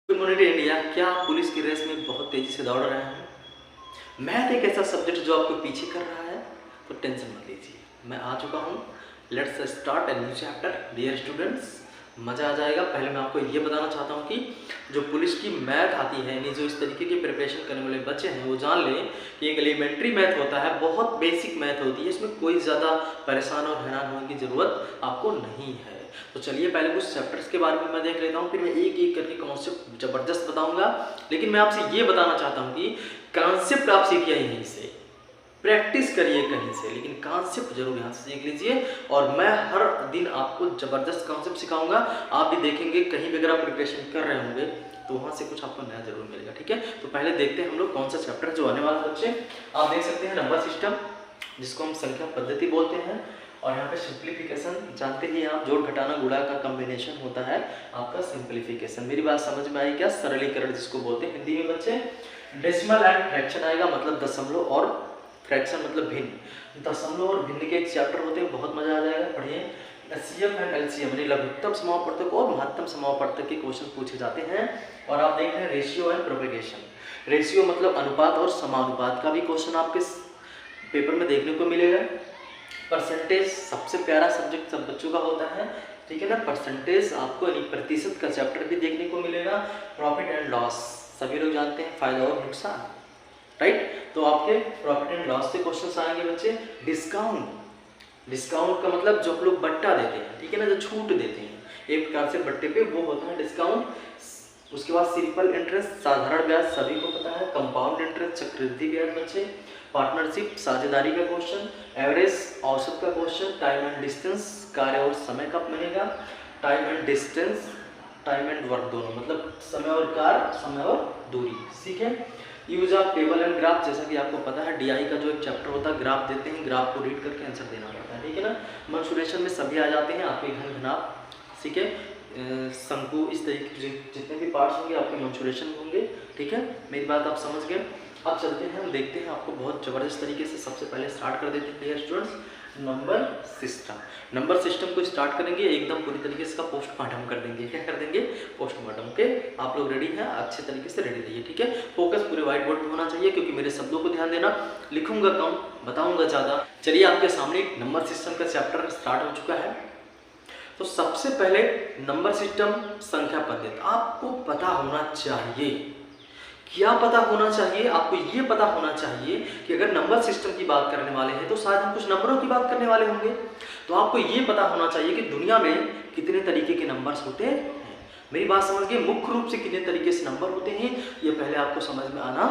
Good morning India. क्या आप police की रेस में बहुत तेजी से दौड़ रहे हैं? मैथ एक ऐसा सब्जेक्ट जो आपको पीछे कर रहा है, तो टेंशन मत लीजिए, मैं आ चुका हूँ। Let's start a new chapter dear students. मज़ा आ जाएगा। पहले मैं आपको ये बताना चाहता हूँ कि जो पुलिस की मैथ आती है, यानी जो इस तरीके की प्रिपरेशन करने वाले बच्चे हैं वो जान लें कि एक एलिमेंट्री मैथ होता है, बहुत बेसिक मैथ होती है, इसमें कोई ज़्यादा परेशान और हैरान होने की ज़रूरत आपको नहीं है। तो चलिए पहले कुछ चैप्टर्स के बारे में मैं देख लेता हूँ, फिर मैं एक एक करके कॉन्सेप्ट ज़बरदस्त बताऊंगा। लेकिन मैं आपसे ये बताना चाहता हूँ कि कॉन्सेप्ट आप सीखिए यहीं से, प्रैक्टिस करिए कहीं से, लेकिन कॉन्सेप्ट जरूर यहाँ से सीख लीजिए। और मैं हर दिन आपको ज़बरदस्त कॉन्सेप्ट सिखाऊंगा। आप भी देखेंगे कहीं भी अगर आप प्रिपरेशन कर रहे होंगे तो वहाँ से कुछ आपको नया जरूर मिलेगा। ठीक है, तो पहले देखते हैं हम लोग कौन सा चैप्टर जो आने वाला बच्चे। आप देख सकते हैं नंबर सिस्टम, जिसको हम संख्या पद्धति बोलते हैं। और यहाँ पे सिंप्लीफिकेशन, जानते ही आप जोड़ घटाना गुणा का कॉम्बिनेशन होता है आपका सिंप्लीफिकेशन। मेरी बात समझ में आई क्या? सरलीकरण जिसको बोलते हैं हिंदी में बच्चे। डेसिमल एंड फ्रैक्शन आएगा, मतलब दशमलव, और फ्रैक्शन मतलब भिन्न। दशमलव और भिन्न के एक चैप्टर होते हैं, बहुत मजा आ जाएगा, पढ़िए। एचसीएफ एंड एलसीएम यानी लघुत्तम समापवर्तक और महत्तम समापवर्तक के क्वेश्चन पूछे जाते हैं। और आप देख रहे हैं रेशियो एंड प्रोपेगेशन। रेशियो मतलब अनुपात और समानुपात का भी क्वेश्चन आपके पेपर में देखने को मिलेगा। परसेंटेज सबसे प्यारा सब्जेक्ट सब बच्चों का होता है, ठीक है ना। परसेंटेज आपको यानी प्रतिशत का चैप्टर भी देखने को मिलेगा। प्रॉफिट एंड लॉस, सभी लोग जानते हैं फायदा और नुकसान, राइट। तो आपके प्रॉफिट एंड लॉस से क्वेश्चंस आएंगे बच्चे। डिस्काउंट, डिस्काउंट का मतलब जो आप लोग बट्टा देते हैं, ठीक है ना, जो छूट देते हैं एक प्रकार से बट्टे पे, वो होता है डिस्काउंट। उसके बाद सिंपल इंटरेस्ट, साधारण ब्याज, सभी को पता है। कंपाउंड इंटरेस्ट, चक्रवृद्धि ब्याज बच्चे। पार्टनरशिप, साझेदारी का क्वेश्चन। एवरेज, औसत का क्वेश्चन। टाइम एंड डिस्टेंस, कार्य और समय कब बनेगा। Time and distance, time and work दोनों, मतलब समय और कार्य, समय और दूरी, ठीक है। Use of table and graph, जैसा कि आपको पता है डीआई का जो एक चैप्टर होता है, ग्राफ देते हैं, ग्राफ को रीड करके आंसर देना पड़ता है, ठीक है ना। मंसुरेशन में सभी आ जाते हैं आपके घन घनाभ, ठीक है, शंकु, इस तरीके जितने भी पार्ट्स होंगे आपके मंसुरेशन होंगे, ठीक है। मेरी बात आप समझ गए। अब चलते हैं, हम देखते हैं आपको बहुत ज़बरदस्त तरीके से। सबसे पहले स्टार्ट कर देते हैं dear students, number system. Number system को स्टार्ट करेंगे एकदम पूरी तरीके से, इसका पोस्टमार्टम कर देंगे। क्या कर देंगे? पोस्टमार्टम के। आप लोग रेडी हैं? अच्छे तरीके से रेडी रहिए, ठीक है। फोकस पूरे व्हाइट बोर्ड पे होना चाहिए, क्योंकि मेरे शब्दों को ध्यान देना, लिखूंगा कम, बताऊंगा ज़्यादा। चलिए आपके सामने नंबर सिस्टम का चैप्टर स्टार्ट हो चुका है। तो सबसे पहले नंबर सिस्टम, संख्या पद्धति। आपको पता होना चाहिए, क्या पता होना चाहिए? आपको ये पता होना चाहिए कि अगर नंबर सिस्टम की बात करने वाले हैं तो शायद हम कुछ नंबरों की बात करने वाले होंगे। तो आपको ये पता होना चाहिए कि दुनिया में कितने तरीके के नंबर्स होते हैं। मेरी बात समझ गए? मुख्य रूप से कितने तरीके से नंबर होते हैं, ये पहले आपको समझ में आना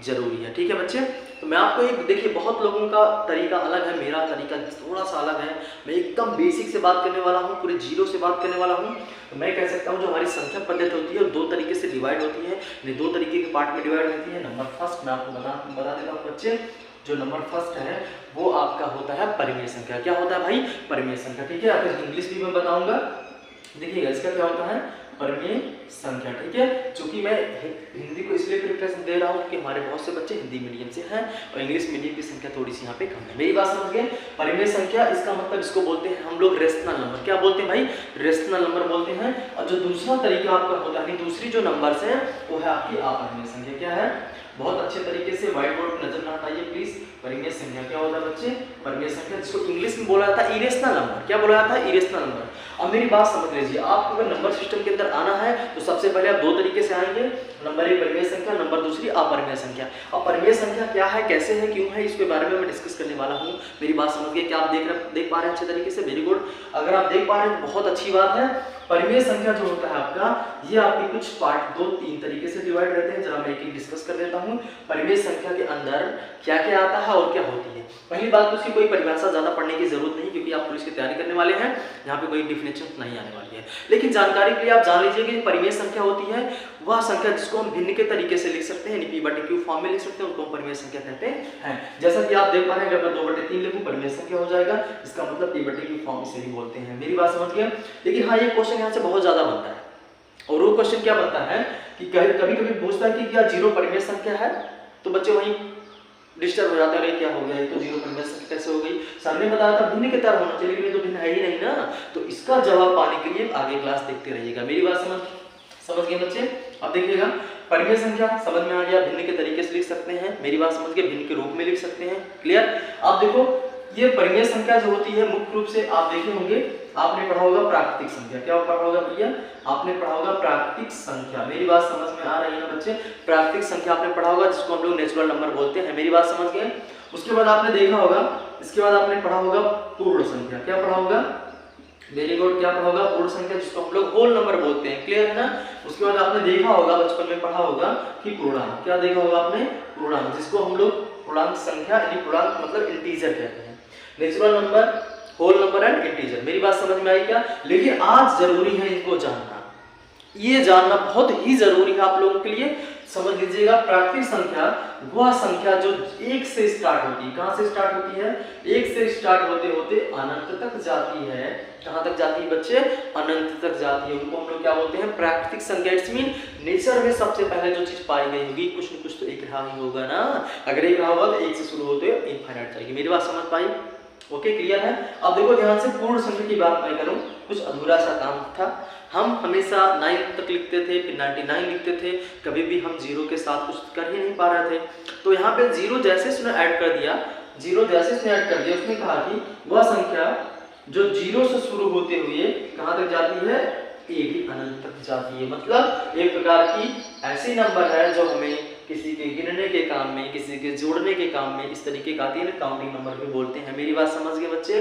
जरूरी है, ठीक है बच्चे। तो मैं आपको एक, देखिए बहुत लोगों का तरीका अलग है, मेरा तरीका थोड़ा सा अलग है। मैं एकदम बेसिक से बात करने वाला हूँ, पूरे जीरो से बात करने वाला हूँ। तो मैं कह सकता हूँ जो हमारी संख्या पद्धति होती है वो दो तरीके से डिवाइड होती है, दो तरीके के पार्ट में डिवाइड होती है। नंबर फर्स्ट मैं आपको बता देता हूँ बच्चे, जो नंबर फर्स्ट है वो आपका होता है परिमेय संख्या। क्या होता है भाई? परिमेय संख्या, ठीक है। आपको इंग्लिश भी मैं बताऊंगा, देखिएगा इसका क्या होता है, परिमेय संख्या, ठीक है। चूंकि मैं हिंदी को इसलिए प्रेफरेंस दे रहा हूँ कि हमारे बहुत से बच्चे हिंदी मीडियम से हैं और इंग्लिश मीडियम की संख्या थोड़ी सी यहाँ पे कम है। मेरी बात समझ गए? परिमेय संख्या, इसका मतलब इसको बोलते हैं हम लोग रेशनल नंबर। क्या बोलते हैं भाई? रेशनल नंबर बोलते हैं। और जो दूसरा तरीका आपका होता है, दूसरी जो नंबर्स है वो है आपकी अपरिमेय संख्या। क्या है? बहुत अच्छे तरीके से व्हाइट बोर्ड पर नजर ना हटाइए प्लीज। परिमेय संख्या क्या होता है बच्चे? परिमेय संख्या, जिसको इंग्लिश में बोला जाता है इरेशनल नंबर। क्या बोला जाता है? Irrational number. अब मेरी बात समझ लीजिए, आपको अगर नंबर सिस्टम के अंदर आना है तो सबसे पहले आप दो तरीके से आएंगे। नंबर एक परिमेय संख्या, नंबर दूसरी अपरिमेय संख्या। अब परिमेय संख्या क्या है, कैसे है, क्यों है, इसके बारे में मैं डिस्कस करने वाला हूँ। मेरी बात समझिए, क्या आप देख पा रहे हैं अच्छे तरीके से? Very good. अगर आप देख पा रहे हैं तो बहुत अच्छी बात है। परिमेय संख्या जो होता है आपका, ये आपके कुछ पार्ट 2-3 तरीके से डिवाइड रहते हैं। जरा मैं एक डिस्कस कर देता हूँ। परिमेय संख्या के अंदर क्या क्या आता है और क्या होती है। पहली बात तो उसकी कोई परिभाषा ज्यादा पढ़ने की जरूरत नहीं, क्योंकि आप पुलिस की तैयारी करने वाले हैं, यहाँ पे कोई डिफिनेशन नहीं आने वाली है। लेकिन जानकारी के लिए आप जान लीजिए कि परिमेय संख्या होती है वह संख्या जिसको हम भिन्न के तरीके से लिख सकते हैं, P/Q फॉर्म में लिख सकते हैं, उनको हम परिमेय संख्या कहते हैं। जैसा कि आप देख पा रहे हैं, अगर मैं 2/3 लिखूं परिमेय संख्या हो जाएगा, इसका मतलब P/Q फॉर्म इसे भी बोलते हैं। मेरी बात समझ गए? लेकिन हाँ, ये क्वेश्चन यहाँ से बहुत ज्यादा बनता है। और वो क्वेश्चन क्या बनता है कि कभी कभी पूछता है कि क्या जीरो परिमेय संख्या है, तो बच्चे वहीं डिस्टर्ब हो जाता है, क्या हो गया, ये तो जीरो परिमेय संख्या कैसे हो गई? सर ने बताया था भिन्न के तरह होना चाहिए, लेकिन ये तो भिन्न है ही नहीं ना। तो इसका जवाब पाने के लिए आगे क्लास देखते रहिएगा। मेरी बात समझ गए बच्चे? अब देखिएगा, परिमेय संख्या समझ में आ गया, भिन्न के तरीके से लिख सकते हैं, मेरी बात समझ गए, भिन्न के रूप में लिख सकते हैं, क्लियर। अब देखो ये परिमेय संख्या जो होती है मुख्य रूप से आप देखे होंगे, आपने पढ़ा होगा प्राकृतिक संख्या। क्या पढ़ा होगा भैया? आपने पढ़ा होगा प्राकृतिक संख्या। मेरी बात समझ में आ रही है ना बच्चे? प्राकृतिक संख्या आपने पढ़ा होगा, जिसको हम लोग नेचुरल नंबर बोलते हैं। मेरी बात समझ गए? उसके बाद आपने देखा होगा, इसके बाद आपने पढ़ा होगा पूर्ण संख्या। क्या पढ़ा होगा? Very good. क्या पढ़ा होगा? पूर्ण संख्या, जिसको हम लोग होल नंबर बोलते हैं, क्लियर है ना। उसके बाद आपने देखा होगा, बचपन में पढ़ा होगा कि पूर्णांक। क्या देखा होगा आपने? पूर्णांक, जिसको हम लोग पूर्णांक संख्या यानी पूर्णांक मतलब इंटीजर कहते हैं। Natural number, whole number and integer. मेरी बात समझ में आई क्या? लेकिन आज जरूरी है इनको जानना, ये जानना बहुत ही जरूरी है आप लोगों के लिए। समझ लीजिएगा, प्राकृतिक संख्या वह संख्या जो एक से स्टार्ट होती है। कहां से स्टार्ट होती है? एक से स्टार्ट होते होते अनंत तक जाती है। कहां तक जाती है बच्चे? अनंत तक जाती है। उनको हम लोग क्या बोलते हैं? प्राकृतिक संख्या। इट्स मीन नेचर में सबसे पहले जो चीज पाई गई होगी, कुछ न कुछ तो एक रहा ही होगा ना। अगर एक रहा होगा तो एक से शुरू होते इनफाइनाइट जाएगी। मेरी बात समझ पाई? ओके, क्लियर है। अब देखो ध्यान से, पूर्ण संख्या की बात मैं करूं, कुछ अधूरा सा काम था। हम हमेशा 9 तक लिखते थे, फिर 99 लिखते थे, कभी भी हम जीरो के साथ कुछ कर ही नहीं पा रहे थे। तो यहाँ पे जीरो जैसे उसने ऐड कर दिया, जीरो जैसे उसने ऐड कर दिया, उसने कहा कि वह संख्या जो जीरो से शुरू होते हुए कहाँ तक जाती है? एक ही अनंत तक जाती है। मतलब एक प्रकार की ऐसी नंबर है जो हमें किसी के गिनने के काम में, किसी के जोड़ने के काम में इस तरीके का आती है ना, काउंटिंग नंबर भी बोलते हैं। मेरी बात समझ गए बच्चे?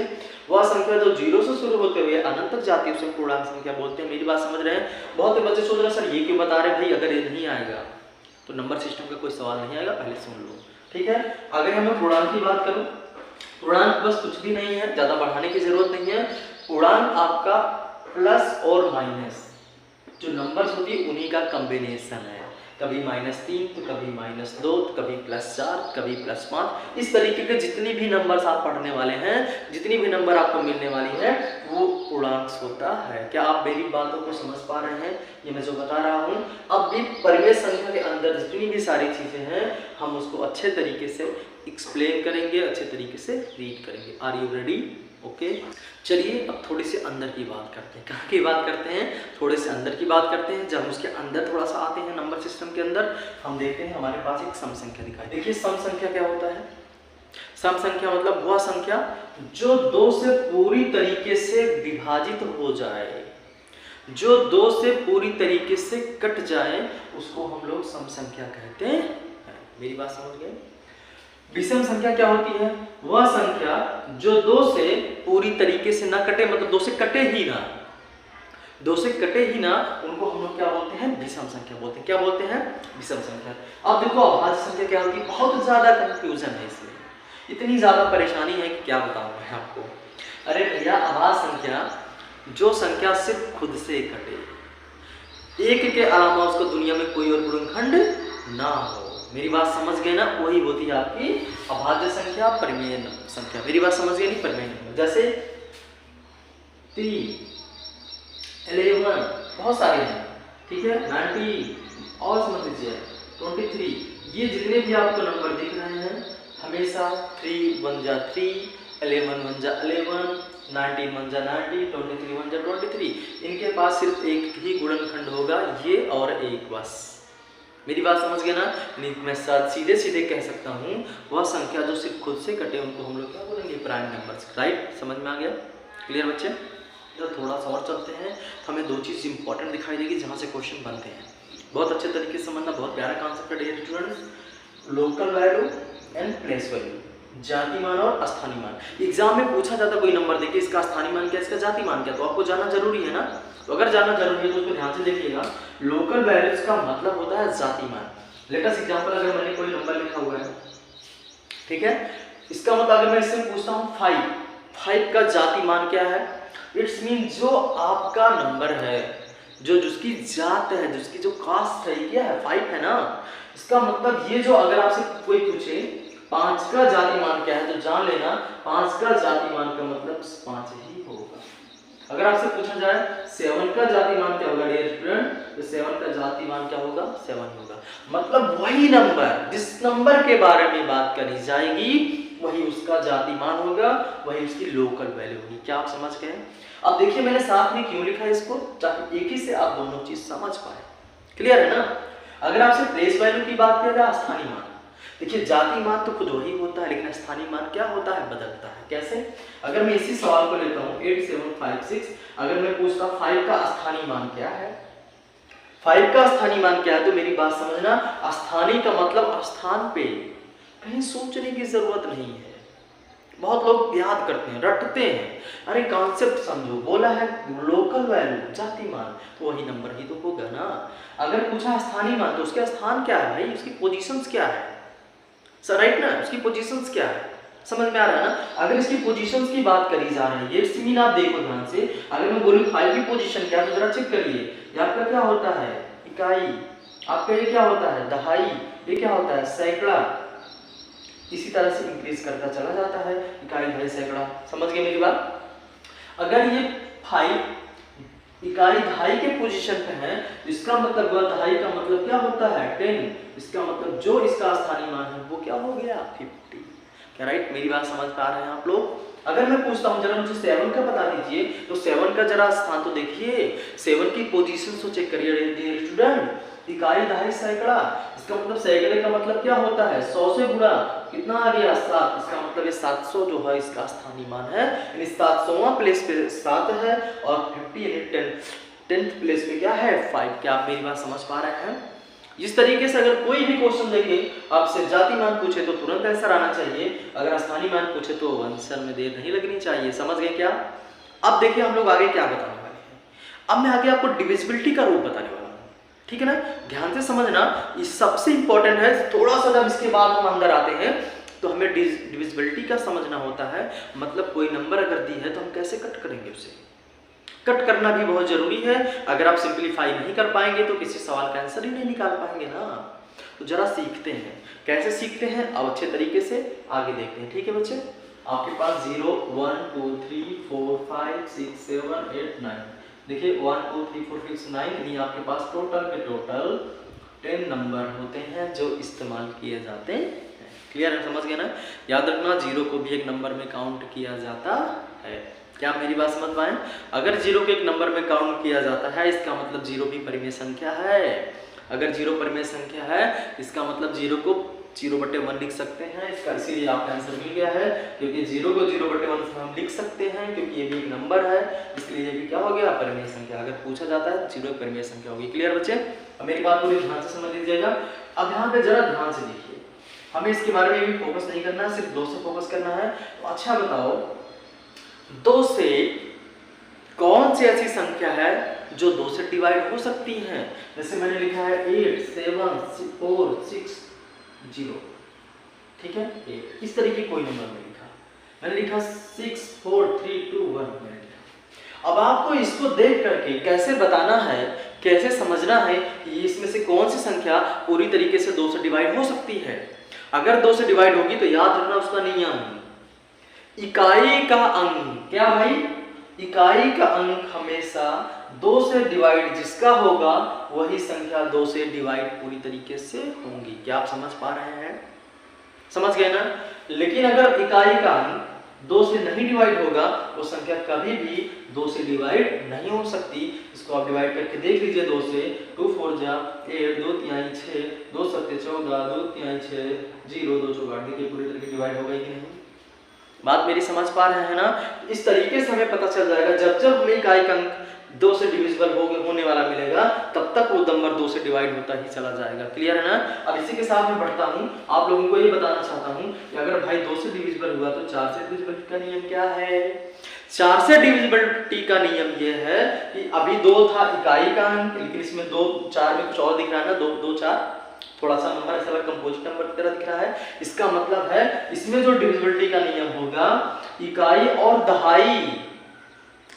वह संख्या जो जीरो से शुरू होते हुए अनंत तक जाती है उसे पूर्णांक संख्या बोलते हैं। मेरी बात समझ रहे हैं? बहुत से बच्चे सोच रहे हैं सर ये क्यों बता रहे हैं भाई, अगर ये नहीं आएगा तो नंबर सिस्टम का कोई सवाल नहीं आएगा, पहले सुन लो, ठीक है। अगर हमें पूर्णांक की बात करूं, पूर्णांक बस कुछ भी नहीं है, ज्यादा बढ़ाने की जरूरत नहीं है। पूर्णांक आपका प्लस और माइनस जो नंबर्स होती है उन्हीं का कॉम्बिनेशन है। कभी -3 तो कभी -2 तो कभी +4 कभी +5। इस तरीके के जितनी भी नंबर्स आप पढ़ने वाले हैं, जितनी भी नंबर आपको मिलने वाली है, वो पूर्णांक होता है। क्या आप मेरी बातों को समझ पा रहे हैं? ये मैं जो बता रहा हूँ, अब भी परिमेय संख्या के अंदर जितनी भी सारी चीजें हैं हम उसको अच्छे तरीके से एक्सप्लेन करेंगे, अच्छे तरीके से रीड करेंगे। Are you ready? ओके, चलिए अब थोड़ी सी अंदर की बात करते हैं। कहाँ की बात करते हैं? थोड़े से अंदर की बात करते हैं। जब हम उसके अंदर थोड़ा सा आते हैं नंबर सिस्टम के अंदर, हम देखते हैं हमारे पास एक सम संख्या दिखाई। देखिए सम संख्या क्या होता है? सम संख्या मतलब वह संख्या जो 2 से पूरी तरीके से विभाजित हो जाए, जो 2 से पूरी तरीके से कट जाए, उसको हम लोग सम संख्या कहते हैं। मेरी बात समझ गए? विषम संख्या क्या होती है? वह संख्या जो 2 से पूरी तरीके से ना कटे, मतलब 2 से कटे ही ना, 2 से कटे ही ना, उनको हम लोग क्या बोलते हैं? विषम संख्या बोलते हैं। क्या बोलते हैं? विषम संख्या। अब देखो अभाज्य संख्या क्या होती है? बहुत ज्यादा कंफ्यूजन है इसमें, इतनी ज्यादा परेशानी है कि क्या बताऊं मैं आपको। अरे भैया, अभाज्य संख्या जो संख्या सिर्फ खुद से कटे, एक के अलावा उसको दुनिया में कोई और गुणनखंड ना हो। मेरी बात समझ गए ना? वही होती है आपकी अभाज्य संख्या, परिमेय संख्या। मेरी बात समझ गए नहीं? परिमेय नंबर जैसे 3, 11, बहुत सारे हैं, ठीक है, 90 और समझ लीजिए 23, ये जितने भी आपको नंबर दिख रहे हैं, हमेशा 3 1 जा 3, 11 1 जा 11, 19 1 जा 90, 23 1 जा 23। इनके पास सिर्फ एक ही गुणनखंड होगा, ये और एक, बस। मेरी बात समझ गए ना? मैं सीधे सीधे कह सकता हूँ, वह संख्या जो सिर्फ खुद से कटे उनको हम लोग क्या बोलेंगे? Prime numbers. राइट? समझ में आ गया? क्लियर बच्चे? तो थोड़ा सा और चलते हैं, हमें 2 चीज़ इंपॉर्टेंट दिखाई देगी जहाँ से क्वेश्चन बनते हैं। बहुत अच्छे तरीके से समझना, बहुत प्यारा कॉन्सेप्ट है dear students. Local value and place value, जाति मान और स्थानीय मान। एग्जाम में पूछा जाता कोई नंबर देखिए, इसका स्थानीय मान क्या, इसका जाति मान क्या, तो आपको जानना जरूरी है ना। तो अगर जानना जरूरी है तो उसको ध्यान से देखिएगा। लोकल वैल्यूज का मतलब होता है जाति मान। लेटेस्ट एग्जांपल, अगर मैंने कोई नंबर लिखा हुआ है, ठीक है, इसका मतलब अगर मैं इससे पूछता हूँ 5 का जाति मान क्या है? इट्स मीन जो आपका नंबर है, जो जिसकी जात है, जिसकी जो कास्ट है, ये क्या है? 5 है ना। इसका मतलब ये जो अगर आपसे कोई पूछे 5 का जाति मान क्या है, तो जान लेना 5 का जाति मान का मतलब 5 ही होगा। अगर आपसे पूछा जाए 7 का जाति मान क्या होगा डियर स्टूडेंट, तो 7 का जाति मान क्या होगा? 7 होगा। मतलब वही नंबर, जिस नंबर के बारे में बात करी जाएगी, वही उसका जाति मान होगा, वही उसकी लोकल वैल्यू होगी। क्या आप समझ गए? अब देखिए मैंने साथ में क्यों लिखा है इसको, ताकि एक ही से आप दोनों चीज समझ पाए। क्लियर है ना। अगर आपसे प्लेस वैल्यू की बात किया जाए, स्थानीय मान, देखिए जाति मान तो खुद वही होता है, लेकिन स्थानीय मान क्या होता है, बदलता है। कैसे? अगर मैं इसी सवाल को लेता हूँ 8756, अगर मैं पूछता 5 का स्थानीय मान क्या है, 5 का स्थानीय मान क्या है, तो मेरी बात समझना, स्थानीय का मतलब स्थान पे, कहीं सोचने की जरूरत नहीं है। बहुत लोग याद करते हैं, रटते हैं, अरे कॉन्सेप्ट समझो, बोला है लोकल वैल्यू जाति मान, तो वही नंबर ही तो होगा ना। अगर पूछा स्थानीय मान तो उसका स्थान क्या है भाई, उसकी पोजीशंस क्या है, सर राइट ना, उसकी पोजीशंस क्या है, समझ में आ रहा है ना। अगर इसकी पोजीशंस की बात करी जा रही है, इसी मीन आप देखो ध्यान से, अगर मैं बोलूं 5 की पोजीशन क्या, तो जरा चेक करिए, ये आपका क्या होता है, इकाई, आपका ये क्या होता है, दहाई, ये क्या होता है, सैकड़ा, इसी तरह से इंक्रीज करता चला जाता है, इकाई, दहाई, सैकड़ा। समझ गए मेरी बात। अगर ये 5 इकाई दहाई के पोजीशन पे है, इसका मतलब हुआ दहाई का मतलब क्या होता है, 10, इसका मतलब जो इसका स्थानीय मान है वो क्या हो गया, 50। क्या राइट, मेरी बात समझ पा रहे हैं आप लोग। अगर मैं पूछता हूँ जरा मुझे 7 का बता दीजिए, तो 7 का जरा स्थान तो देखिए, 7 की पोजीशन को चेक करिए स्टूडेंट, इकाई, दहाई, सैकड़ा, इसका मतलब सैकड़े का मतलब क्या होता है, 100 से गुणा, कितना आ गया, 7, इसका मतलब ये 700 जो है इसका स्थानीय मान है, यानी 700वां प्लेस पे 7 है, और 50 यानी 10th प्लेस पे क्या है, 5। क्या आप मेरी बात समझ पा रहे हैं। इस तरीके से अगर कोई भी क्वेश्चन देखे, आपसे जाति मान पूछे तो तुरंत आंसर आना चाहिए, अगर स्थानीय मान पूछे तो आंसर में देर नहीं लगनी चाहिए। समझ गए क्या। अब देखिए हम लोग आगे क्या बताने वाले हैं, अब मैं आगे आपको डिविजिबिलिटी का रूप बताने वाला हूँ, ठीक है ना, ध्यान से समझना, ये सबसे इंपॉर्टेंट है। थोड़ा सा जब इसके बाद हम अंदर आते हैं तो हमें डिविजिबिलिटी का समझना होता है, मतलब कोई नंबर अगर दी है तो हम कैसे कट करेंगे, उसे कट करना भी बहुत जरूरी है। अगर आप सिंपलीफाई नहीं कर पाएंगे तो किसी सवाल का आंसर ही नहीं निकाल पाएंगे ना। तो जरा सीखते हैं, कैसे सीखते हैं अब अच्छे तरीके से आगे देखते हैं, ठीक है बच्चे। आपके पास 0 1 2 3 4 5 6 7 8 9, देखिए 1 2 3 4 5 6 9, यानी आपके पास टोटल के टोटल 10 नंबर होते हैं जो इस्तेमाल किए जाते हैं। क्लियर है, समझ गए ना। याद रखना 0 को भी एक नंबर में काउंट किया जाता है। क्या आप मेरी बात समझ पाए। अगर 0 को एक नंबर में काउंट किया जाता है, इसका मतलब 0 भी परिमेय संख्या है। अगर 0 परिमेय संख्या है, इसका मतलब 0 को 0/1 लिख सकते हैं, इसका इसीलिए आपका आंसर मिल गया है, क्योंकि 0 को 0/1 से हम लिख सकते हैं, क्योंकि ये भी एक नंबर है, इसलिए ये भी क्या हो गया, परिमेय संख्या। अगर पूछा जाता है तो 0 एक परिमेय संख्या होगी। क्लियर बच्चे, अब मेरी बात पूरी ध्यान से समझ लीजिएगा। अब यहाँ पे जरा ध्यान से देखिए, हमें इसके बारे में भी फोकस नहीं करना है, सिर्फ 2 से फोकस करना है। तो अच्छा बताओ, 2 से कौन सी ऐसी संख्या है जो 2 से डिवाइड हो सकती है। जैसे मैंने लिखा है 8 7 4 6 0, ठीक है, 8, इस तरीके कोई नंबर में लिखा, मैंने लिखा 6 4 3 2 1 मैंने लिखा। अब आपको इसको देख करके कैसे बताना है, कैसे समझना है कि इसमें से कौन सी संख्या पूरी तरीके से 2 से डिवाइड हो सकती है। अगर 2 से डिवाइड होगी तो याद रखना उसका नियम, इकाई का अंक, क्या भाई, इकाई का अंक हमेशा 2 से डिवाइड जिसका होगा वही संख्या 2 से डिवाइड पूरी तरीके से होंगी। क्या आप समझ पा रहे हैं, समझ गए ना। लेकिन अगर इकाई का अंक 2 से नहीं डिवाइड होगा, वो संख्या कभी भी 2 से डिवाइड नहीं हो सकती। इसको आप डिवाइड करके देख लीजिए, 2 से 2 4 जा 8 2 3 6 2 7 14 2 3 6 0 2 4 8, देखिए पूरी तरीके डिवाइड हो गई कि नहीं। बात मेरी समझ पा रहे हैं ना। इस तरीके से हमें पता चल जाएगा, जब जब हमें इकाई का अंक 2 से डिविजिबल होने वाला मिलेगा, तब तक वो नंबर 2 से डिवाइड होता ही चला जाएगा। क्लियर है ना। अब इसी के साथ मैं बढ़ता हूँ, आप लोगों को ये बताना चाहता हूँ कि अगर भाई 2 से डिविजिबल हुआ तो 4 से डिविजिबिलिटी का नियम क्या है। 4 से डिविजिबिलिटी का नियम ये है कि अभी 2 था इकाई का अंक, लेकिन इसमें 2 4 में कुछ और दिख रहा है ना, 2 2 4 थोड़ा सा नंबर ऐसा कंपोजिट नंबर की तरह दिख रहा है। इसका मतलब है इसमें जो डिविजिबिलिटी का नियम होगा, इकाई और दहाई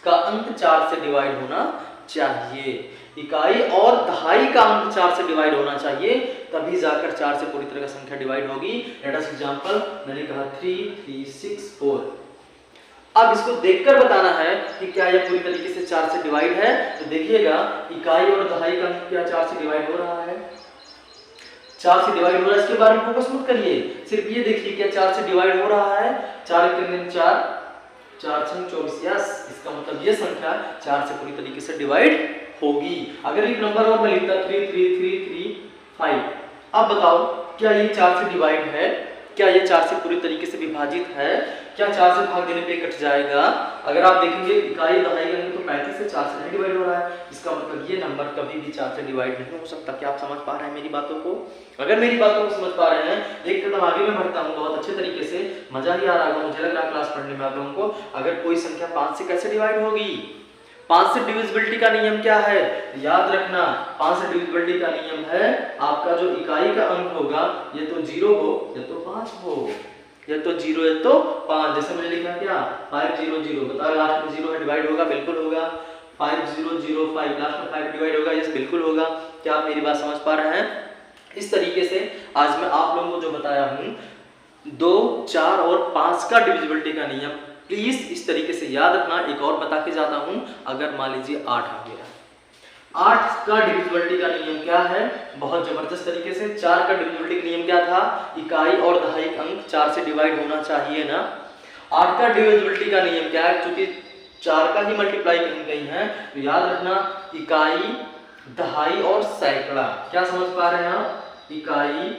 का अंक 4 से डिवाइड होना चाहिए। इकाई और दहाई का अंक 4 से डिवाइड होना चाहिए, तभी जाकर 4 से पूरी तरह का संख्या डिवाइड होगी। लेट अस एग्जांपल, मैंने कहा 3 3 6 4। अब इसको देखकर बताना है कि क्या यह पूरी तरीके से 4 से डिवाइड है। तो देखिएगा, इकाई और दहाई का अंक क्या 4 से डिवाइड हो रहा है, 4 से डिवाइड हो रहा है। इसके बारे में फोकस मत करिए, सिर्फ ये देखिए क्या 4 से डिवाइड हो रहा है। 4 के 4 4 6 24, यस, इसका मतलब ये संख्या 4 से पूरी तरीके से डिवाइड होगी। अगर एक नंबर और मैं लिखता 33335, अब बताओ क्या ये 4 से डिवाइड है, क्या ये 4 से पूरी तरीके से विभाजित है, क्या 4 से भाग देने पे कट जाएगा? अगर आप देखेंगे इकाई दहाई करेंगे तो 35 से 4 से नहीं डिवाइड हो रहा है, इसका मतलब ये नंबर कभी भी 4 से डिवाइड नहीं हो सकता। क्या आप समझ पा रहे हैं मेरी बातों को? अगर मेरी बातों को समझ पा रहे हैं, एक कदम आगे मैं बढ़ता हूँ बहुत अच्छे तरीके से, मजा ही आ रहा होगा मुझे लग रहा है क्लास पढ़ने में आप लोगों को। अगर कोई संख्या 5 से कैसे डिवाइड होगी? 5 से डिविजिबिलिटी का नियम क्या है? याद रखना, 5 से डिविजिबिलिटी का नियम है आपका जो इकाई का अंक होगा ये तो 0 हो या तो 5 हो, या तो 0 या तो 5। जैसे मैंने लिखा क्या 500, बताओ लास्ट में 0 है डिवाइड होगा? बिल्कुल होगा। 5005 लास्ट में 5 डिवाइड होगा? यस बिल्कुल होगा। क्या आप मेरी बात समझ पा रहे हैं? इस तरीके से आज मैं आप लोगों को जो बताया हूँ 2, 4 और 5 का डिविजिबिलिटी का नियम, प्लीज इस तरीके से याद रखना। एक और बता के जाता हूं, अगर मान लीजिए 8 आ गया, 8 का डिविजिबिलिटी का नियम क्या है? बहुत जबरदस्त तरीके से। 4 का डिविजिबिलिटी का नियम क्या था? इकाई और दहाई अंक 4 से डिवाइड होना चाहिए ना। 8 का डिविजिबिलिटी का नियम क्या है? क्योंकि 4 का ही मल्टीप्लाई कहीं कहीं है, तो याद रखना इकाई, दहाई और सैकड़ा। क्या समझ पा रहे हैं आप? इकाई,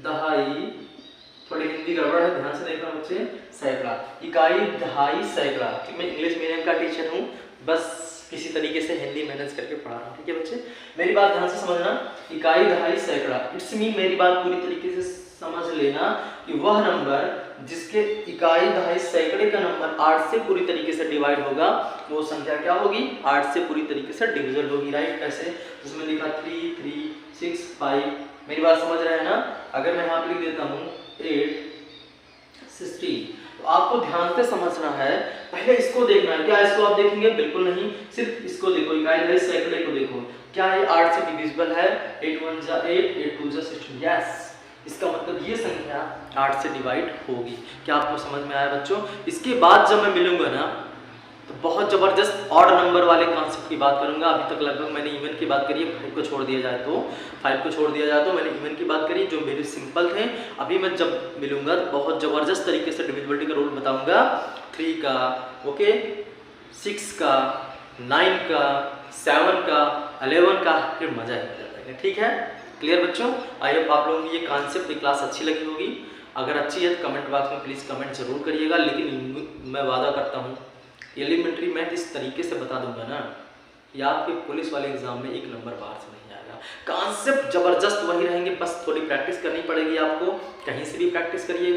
दहाई, थोड़ी हिंदी गड़बड़ है ध्यान से देखना बच्चे, सैकड़ा, इकाई, दहाई, सैकड़ा। मैं इंग्लिश मीडियम का टीचर हूँ, बस किसी तरीके से हिंदी मैनेज करके पढ़ा रहा हूँ, ठीक है बच्चे? मेरी बात ध्यान से समझना, इकाई, दहाई, सैकड़ा, इट्स मीन मेरी बात पूरी तरीके से समझ लेना कि वह नंबर जिसके इकाई, दहाई, सैकड़े का नंबर 8 से पूरी तरीके से डिवाइड होगा वो संख्या क्या होगी? 8 से पूरी तरीके से डिविजल होगी, राइट? कैसे? जिसमें लिखा 3365। मेरी बात समझ रहे हैं ना? अगर मैं यहाँ पे लिख देता हूँ 816, तो आपको ध्यान से समझना है, पहले इसको देखना है। क्या इसको आप देखेंगे? बिल्कुल नहीं, सिर्फ इसको देखो, इकाई, दहाई, सैकड़े को देखो। क्या ये 8 से डिविजिबल है? 8 1 जा 8, 8 2 जा 16, यस। इसका मतलब ये संख्या 8 से डिवाइड होगी। क्या आपको समझ में आया बच्चों? इसके बाद जब मैं मिलूंगा ना तो बहुत जबरदस्त ऑड नंबर वाले कॉन्सेप्ट की बात करूंगा। अभी तक लगभग मैंने इवन की बात करी है, 5 को छोड़ दिया जाए तो मैंने इवन की बात करी जो मेरे सिंपल थे। अभी मैं जब मिलूंगा तो बहुत जबरदस्त तरीके से डिविजिबिलिटी का रूल बताऊंगा, 3 का, ओके, 6 का, 9 का, 7 का, 11 का, फिर मजा ही आ जाएगा। ठीक है, क्लियर बच्चों? आई होप आप लोगों की ये कॉन्सेप्ट की क्लास अच्छी लगी होगी। अगर अच्छी है तो कमेंट बॉक्स में प्लीज़ कमेंट जरूर करिएगा, लेकिन मैं वादा करता हूँ एलिमेंट्री मैथ इस तरीके से बता दूंगा ना कि आपके पुलिस वाले एग्जाम में 1 नंबर बाहर से नहीं आएगा। कॉन्सेप्ट जबरदस्त वही रहेंगे, बस थोड़ी प्रैक्टिस करनी पड़ेगी आपको, कहीं से भी प्रैक्टिस करिएगा।